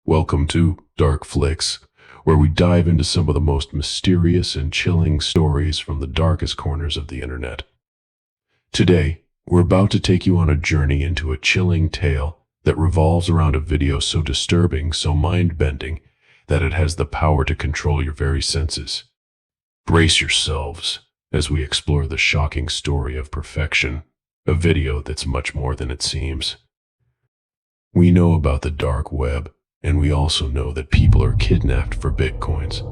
Welcome to Dark Flicks, where we dive into some of the most mysterious and chilling stories from the darkest corners of the internet. Today, we're about to take you on a journey into a chilling tale that revolves around a video so disturbing, so mind-bending, that it has the power to control your very senses. Brace yourselves as we explore the shocking story of perfection, a video that's much more than it seems. We know about the dark web, and we also know that people are kidnapped for bitcoins.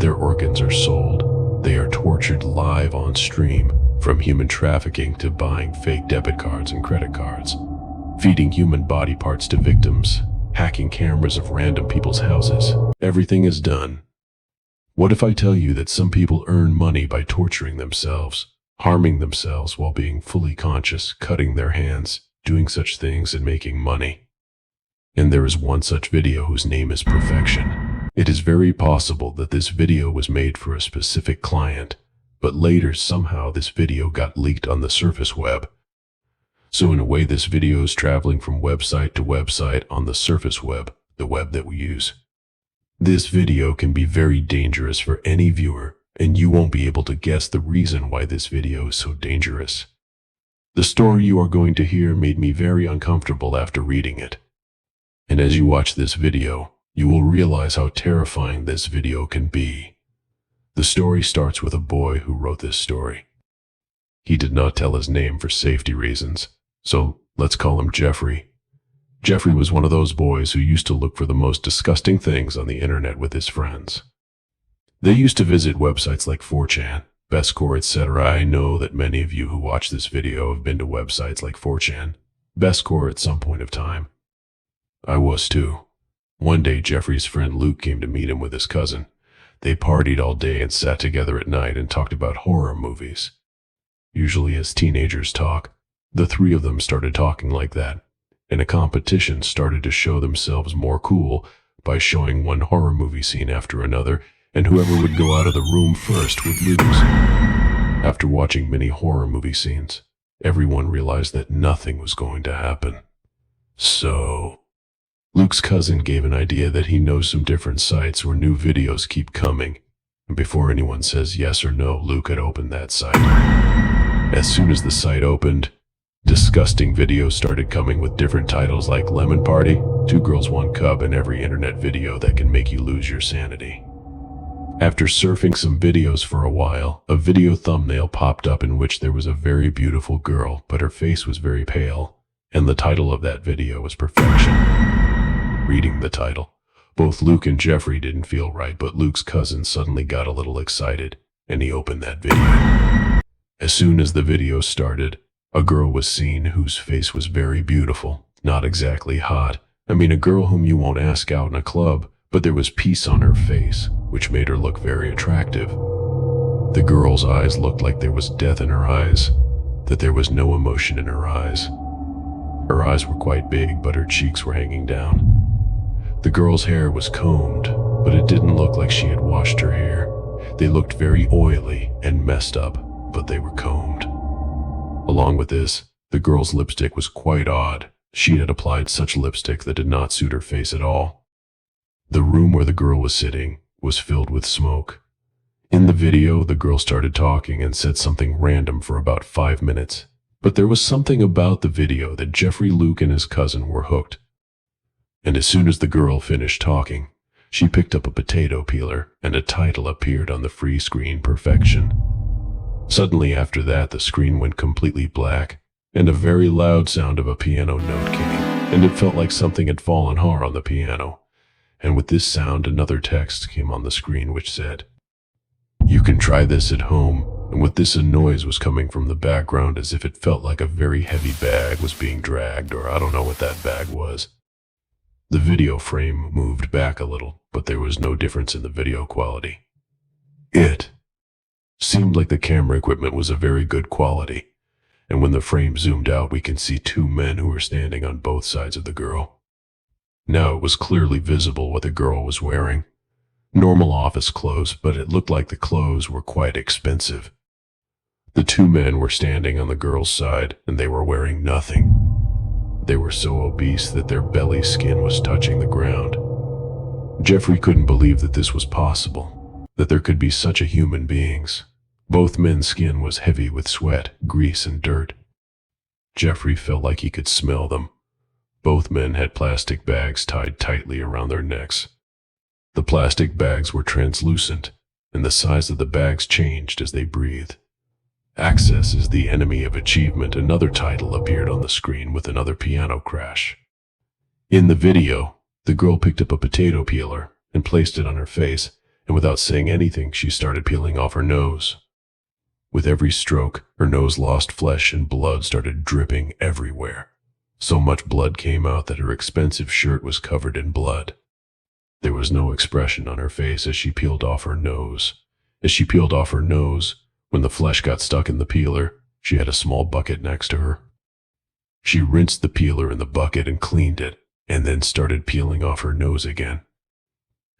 Their organs are sold. They are tortured live on stream, from human trafficking to buying fake debit cards and credit cards, feeding human body parts to victims, hacking cameras of random people's houses. Everything is done. What if I tell you that some people earn money by torturing themselves, harming themselves while being fully conscious, cutting their hands, doing such things and making money? And there is one such video whose name is Perfection. It is very possible that this video was made for a specific client, but later somehow this video got leaked on the surface web. So in a way, this video is traveling from website to website on the surface web, the web that we use. This video can be very dangerous for any viewer, and you won't be able to guess the reason why this video is so dangerous. The story you are going to hear made me very uncomfortable after reading it. And as you watch this video, you will realize how terrifying this video can be. The story starts with a boy who wrote this story. He did not tell his name for safety reasons, so let's call him Jeffrey. Jeffrey was one of those boys who used to look for the most disgusting things on the internet with his friends. They used to visit websites like 4chan, Bestcore, etc. I know that many of you who watch this video have been to websites like 4chan, Bestcore at some point of time. I was too. One day, Jeffrey's friend Luke came to meet him with his cousin. They partied all day and sat together at night and talked about horror movies. Usually as teenagers talk, the three of them started talking like that, and a competition started to show themselves more cool by showing one horror movie scene after another, and whoever would go out of the room first would lose. After watching many horror movie scenes, everyone realized that nothing was going to happen. So Luke's cousin gave an idea that he knows some different sites where new videos keep coming, and before anyone says yes or no, Luke had opened that site. As soon as the site opened, disgusting videos started coming with different titles like Lemon Party, 2 Girls 1 Cup, and every internet video that can make you lose your sanity. After surfing some videos for a while, a video thumbnail popped up in which there was a very beautiful girl, but her face was very pale, and the title of that video was Perfection. Reading the title, both Luke and Jeffrey didn't feel right, but Luke's cousin suddenly got a little excited, and he opened that video. As soon as the video started, a girl was seen whose face was very beautiful, not exactly hot. I mean, a girl whom you won't ask out in a club, but there was peace on her face, which made her look very attractive. The girl's eyes looked like there was death in her eyes, that there was no emotion in her eyes. Her eyes were quite big, but her cheeks were hanging down. The girl's hair was combed, but it didn't look like she had washed her hair. They looked very oily and messed up, but they were combed. Along with this, the girl's lipstick was quite odd. She had applied such lipstick that did not suit her face at all. The room where the girl was sitting was filled with smoke. In the video, the girl started talking and said something random for about 5 minutes. But there was something about the video that Jeffrey, Luke, and his cousin were hooked. And as soon as the girl finished talking, she picked up a potato peeler and a title appeared on the free screen, Perfection. Suddenly after that, the screen went completely black, and a very loud sound of a piano note came, and it felt like something had fallen hard on the piano. And with this sound, another text came on the screen which said, "You can try this at home." And with this, a noise was coming from the background as if it felt like a very heavy bag was being dragged, or I don't know what that bag was. The video frame moved back a little, but there was no difference in the video quality. It seemed like the camera equipment was a very good quality, and when the frame zoomed out, we can see 2 men who were standing on both sides of the girl. Now it was clearly visible what the girl was wearing. Normal office clothes, but it looked like the clothes were quite expensive. The 2 men were standing on the girl's side, and they were wearing nothing. They were so obese that their belly skin was touching the ground. Jeffrey couldn't believe that this was possible, that there could be such a human beings. Both men's skin was heavy with sweat, grease, and dirt. Jeffrey felt like he could smell them. Both men had plastic bags tied tightly around their necks. The plastic bags were translucent, and the size of the bags changed as they breathed. Access is the enemy of achievement. Another title appeared on the screen with another piano crash. In the video, the girl picked up a potato peeler and placed it on her face, and without saying anything, she started peeling off her nose. With every stroke, her nose lost flesh and blood started dripping everywhere. So much blood came out that her expensive shirt was covered in blood. There was no expression on her face as she peeled off her nose. When the flesh got stuck in the peeler, she had a small bucket next to her. She rinsed the peeler in the bucket and cleaned it, and then started peeling off her nose again.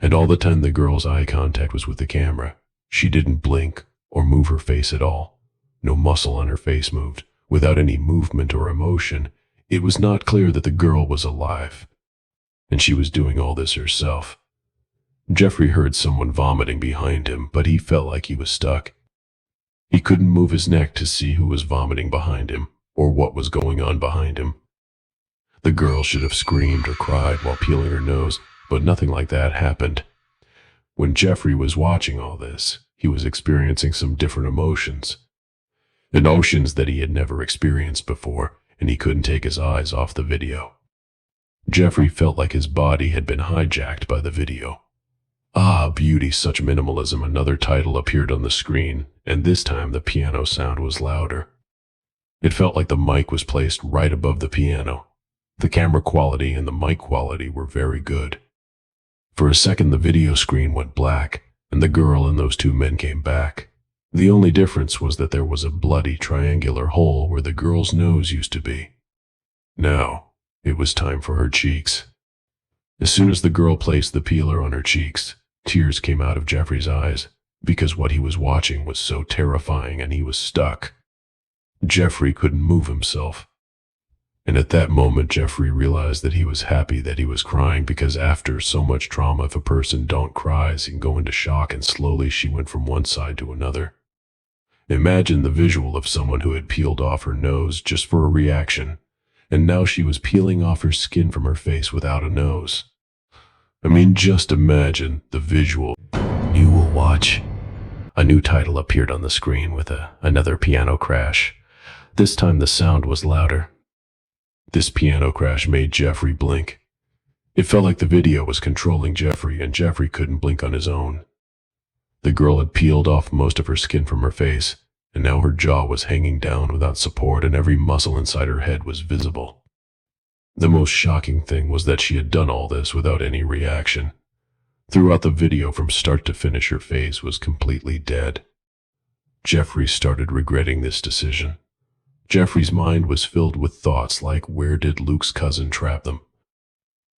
And all the time the girl's eye contact was with the camera. She didn't blink or move her face at all. No muscle on her face moved. Without any movement or emotion, it was not clear that the girl was alive. And she was doing all this herself. Jeffrey heard someone vomiting behind him, but he felt like he was stuck. He couldn't move his neck to see who was vomiting behind him, or what was going on behind him. The girl should have screamed or cried while peeling her nose, but nothing like that happened. When Jeffrey was watching all this, he was experiencing some different emotions. Emotions that he had never experienced before, and he couldn't take his eyes off the video. Jeffrey felt like his body had been hijacked by the video. Ah, beauty, such minimalism. Another title appeared on the screen, and this time the piano sound was louder. It felt like the mic was placed right above the piano. The camera quality and the mic quality were very good. For a second the video screen went black, and the girl and those two men came back. The only difference was that there was a bloody triangular hole where the girl's nose used to be. Now, it was time for her cheeks. As soon as the girl placed the peeler on her cheeks, tears came out of Jeffrey's eyes, because what he was watching was so terrifying and he was stuck. Jeffrey couldn't move himself. And at that moment Jeffrey realized that he was happy that he was crying, because after so much trauma, if a person don't cry, he can go into shock, and slowly she went from one side to another. Imagine the visual of someone who had peeled off her nose just for a reaction, and now she was peeling off her skin from her face without a nose. I mean, just imagine the visual. You will watch. A new title appeared on the screen with another piano crash. This time the sound was louder. This piano crash made Jeffrey blink. It felt like the video was controlling Jeffrey, and Jeffrey couldn't blink on his own. The girl had peeled off most of her skin from her face, and now her jaw was hanging down without support, and every muscle inside her head was visible. The most shocking thing was that she had done all this without any reaction. Throughout the video, from start to finish, her face was completely dead. Jeffrey started regretting this decision. Jeffrey's mind was filled with thoughts like, where did Luke's cousin trap them?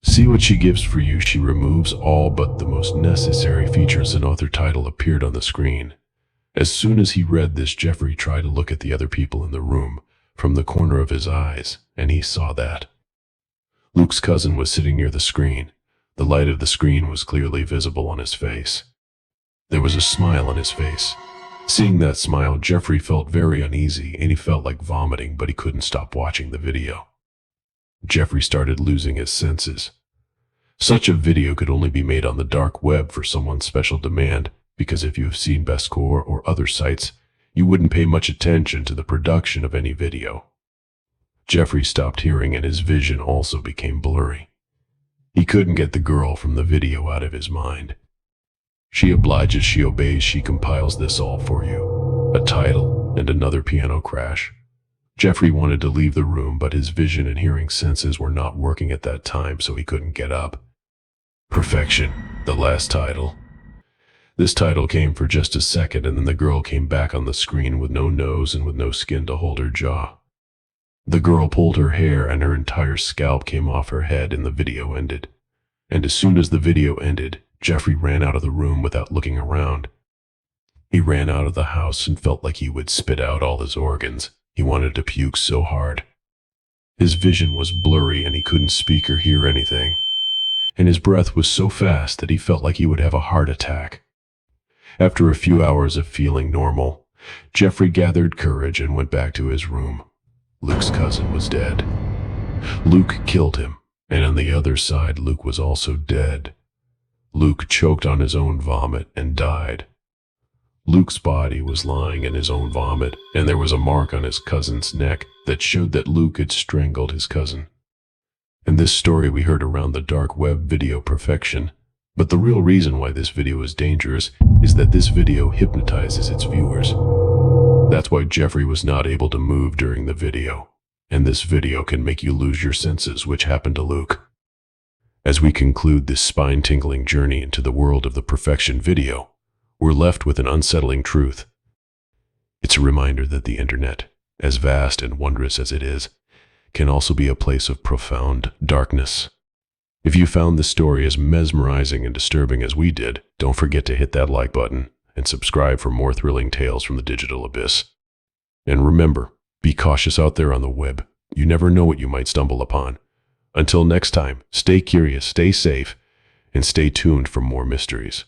See what she gives for you. She removes all but the most necessary features. An author title appeared on the screen. As soon as he read this, Jeffrey tried to look at the other people in the room from the corner of his eyes, and he saw that Luke's cousin was sitting near the screen. The light of the screen was clearly visible on his face. There was a smile on his face. Seeing that smile, Jeffrey felt very uneasy, and he felt like vomiting, but he couldn't stop watching the video. Jeffrey started losing his senses. Such a video could only be made on the dark web for someone's special demand, because if you have seen Bestcore or other sites, you wouldn't pay much attention to the production of any video. Jeffrey stopped hearing, and his vision also became blurry. He couldn't get the girl from the video out of his mind. She obliges, she obeys, she compiles this all for you. A title and another piano crash. Jeffrey wanted to leave the room, but his vision and hearing senses were not working at that time, so he couldn't get up. Perfection, the last title. This title came for just a second, and then the girl came back on the screen with no nose and with no skin to hold her jaw. The girl pulled her hair, and her entire scalp came off her head, and the video ended. And as soon as the video ended, Jeffrey ran out of the room without looking around. He ran out of the house and felt like he would spit out all his organs. He wanted to puke so hard. His vision was blurry, and he couldn't speak or hear anything. and his breath was so fast that he felt like he would have a heart attack. After a few hours of feeling normal, Jeffrey gathered courage and went back to his room. Luke's cousin was dead. Luke killed him, and on the other side, Luke was also dead. Luke choked on his own vomit and died. Luke's body was lying in his own vomit, and there was a mark on his cousin's neck that showed that Luke had strangled his cousin. In this story we heard around the dark web video perfection, but the real reason why this video is dangerous is that this video hypnotizes its viewers. That's why Jeffrey was not able to move during the video, and this video can make you lose your senses, which happened to Luke. As we conclude this spine-tingling journey into the world of the perfection video, we're left with an unsettling truth. It's a reminder that the internet, as vast and wondrous as it is, can also be a place of profound darkness. If you found this story as mesmerizing and disturbing as we did, don't forget to hit that like button and subscribe for more thrilling tales from the digital abyss. And remember, be cautious out there on the web. You never know what you might stumble upon. Until next time, stay curious, stay safe, and stay tuned for more mysteries.